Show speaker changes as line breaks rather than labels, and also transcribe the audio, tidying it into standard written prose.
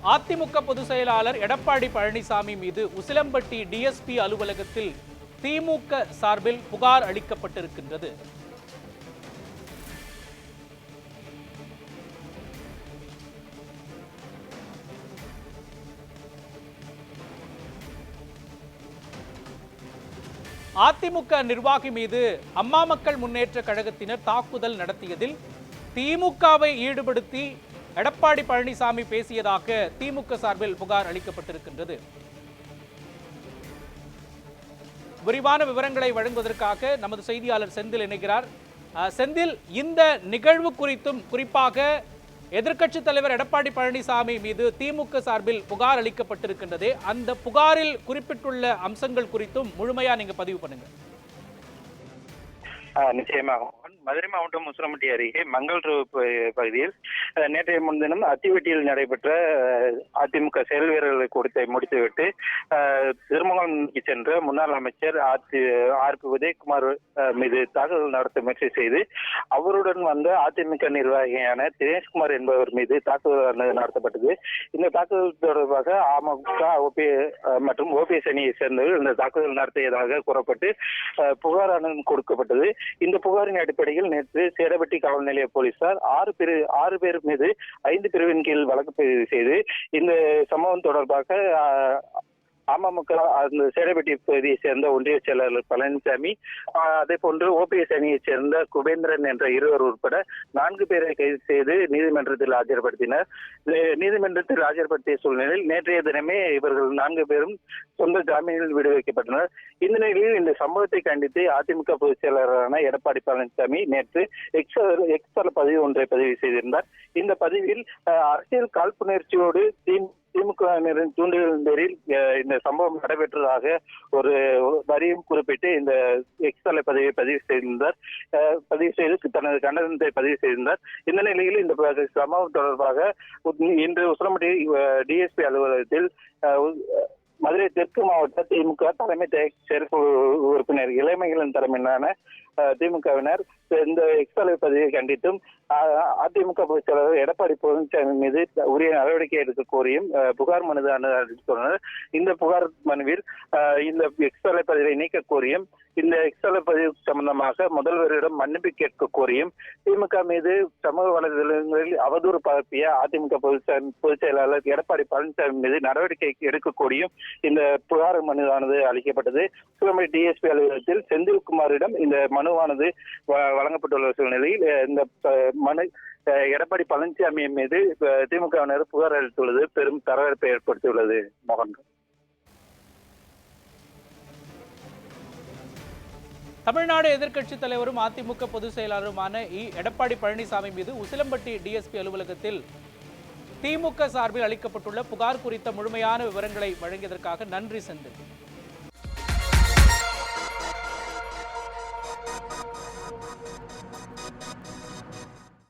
அதிமுக பொதுச் செயலாளர் எடப்பாடி பழனிசாமி மீது உசிலம்பட்டி டிஎஸ்பி அலுவலகத்தில் திமுக சார்பில் புகார் அளிக்கப்பட்டிருக்கின்றது. அதிமுக நிர்வாகி மீது அம்மா மக்கள் முன்னேற்ற கழகத்தினர் தாக்குதல் நடத்தியதில் திமுகவை ஈடுபடுத்தி எடப்பாடி பழனிசாமி பேசியதாக திமுக சார்பில் புகார் அளிக்கப்பட்டிருக்கின்றது. விரிவான விவரங்களை வழங்குவதற்காக நமது செய்தியாளர் செந்தில் இணைகிறார். செந்தில், இந்த நிகழ்வு குறித்தும் குறிப்பாக எதிர்க்கட்சித் தலைவர் எடப்பாடி பழனிசாமி மீது திமுக சார்பில் புகார் அளிக்கப்பட்டிருக்கின்றதே, அந்த புகாரில் குறிப்பிட்டுள்ள அம்சங்கள் குறித்தும் முழுமையா நீங்க பதிவு பண்ணுங்க.
நிச்சயமாக மதுரை மாவட்டம் உசிலம்பட்டி அருகே மங்கள் பகுதியில் நேற்றைய முன்தினம் அத்திவெட்டியில் நடைபெற்ற அதிமுக செயல் வீரர்களை கூட்டத்தை முடித்துவிட்டு திருமங்கலம் சென்ற முன்னாள் அமைச்சர் ஆர்.பி. உதயகுமார் மீது தாக்குதல் நடத்த முயற்சி செய்து அவருடன் வந்த அதிமுக நிர்வாகியான தினேஷ்குமார் என்பவர் மீது தாக்குதல் நடத்தப்பட்டது. இந்த தாக்குதல் தொடர்பாக அமமுக மற்றும் ஓபிஎஸ் அணியை சேர்ந்தவர்கள் இந்த தாக்குதல் நடத்தியதாக கூறப்பட்டு புகார் கொடுக்கப்பட்டது. இந்த புகாரின் அடிப்படையில் நேற்று சேடபட்டி காவல் நிலைய போலீசார் 6 பேர் மீது 5 பிரிவின் கீழ் வழக்கு பதிவு செய்து இந்த சம்பவம் தொடர்பாக அமமுக அந்த சேடபட்டி பகுதியை சேர்ந்த ஒன்றிய செயலாளர் பழனிசாமி, அதே போன்று ஓபிஎஸ் அணியை சேர்ந்த குபேந்திரன் என்ற இருவர் உட்பட 4 பேரை கைது செய்து நீதிமன்றத்தில் ஆஜர்படுத்தினர். நீதிமன்றத்தில் ஆஜர்படுத்திய சூழ்நிலையில் நேற்றைய தினமே இவர்கள் 4 பேரும் சொந்த ஜாமீனில் விடுவிக்கப்பட்டனர். இந்த நிலையில் இந்த சம்பவத்தை கண்டித்து அதிமுக பொதுச் செயலாளரான எடப்பாடி பழனிசாமி நேற்று எக்ஸ் பதிவு ஒன்றை பதிவு செய்திருந்தார். இந்த பதிவில் அரசியல் காழ்ப்புணர்ச்சியோடு திமுகவினரின் தூண்டுதலின் பேரில் இந்த சம்பவம் நடைபெற்றதாக ஒரு வரியும் குறிப்பிட்டு இந்த எக்ஸ் பதிவை பதிவு செய்து தனது கண்டனத்தை பதிவு செய்திருந்தார். இந்த நிலையில் இந்த சம்பவம் தொடர்பாக இன்று உசிலம்பட்டி டிஎஸ்பி அலுவலகத்தில் மதுரை தெற்கு மாவட்ட திமுக தலைமை செயற்குழு உறுப்பினர் இளமைகளின் தலைமையிலான திமுகவினர் இந்த எக்ஸ் பதிவை கண்டித்தும் அதிமுக பொதுச் செயலாளர் எடப்பாடி பழனிசாமி மீது உரிய நடவடிக்கை எடுக்க கோரியும் புகார் மனு அளித்துள்ளனர். இந்த புகார் மனுவில் இந்த எக்ஸ் பதிவை நீக்க கோரியும் இந்த எக்ஸ் பதிவு சம்பந்தமாக முதல்வரிடம் மன்னிப்பு கேட்க கோரியும் திமுக மீது சமூக வலைதளங்களில் அவதூறு பரப்பிய அதிமுக பொதுச் செயலாளர் எடப்பாடி பழனிசாமி மீது நடவடிக்கை எடுக்க கோரியும் இந்த புகார் மனுவானது அளிக்கப்பட்டது. உசிலம்பட்டி டிஎஸ்பி அலுவலகத்தில் செந்தில்குமாரிடம் இந்த மனுவானது வழங்கப்பட்டுள்ள சூழ்நிலையில் இந்த மனு எடப்பாடி பழனிசாமி மீது திமுகவினர் புகார் அளித்துள்ளது பெரும் வரவேற்பை ஏற்படுத்தியுள்ளது. மோகன்.
தமிழ்நாடு எதிர்க்கட்சித் தலைவரும் அதிமுக பொதுச் செயலாளருமான எடப்பாடி பழனிசாமி மீது உசிலம்பட்டி டிஎஸ்பி அலுவலகத்தில் திமுக சார்பில் அளிக்கப்பட்டுள்ள புகார் குறித்த முழுமையான விவரங்களை வழங்கியதற்காக நன்றி செந்தில்.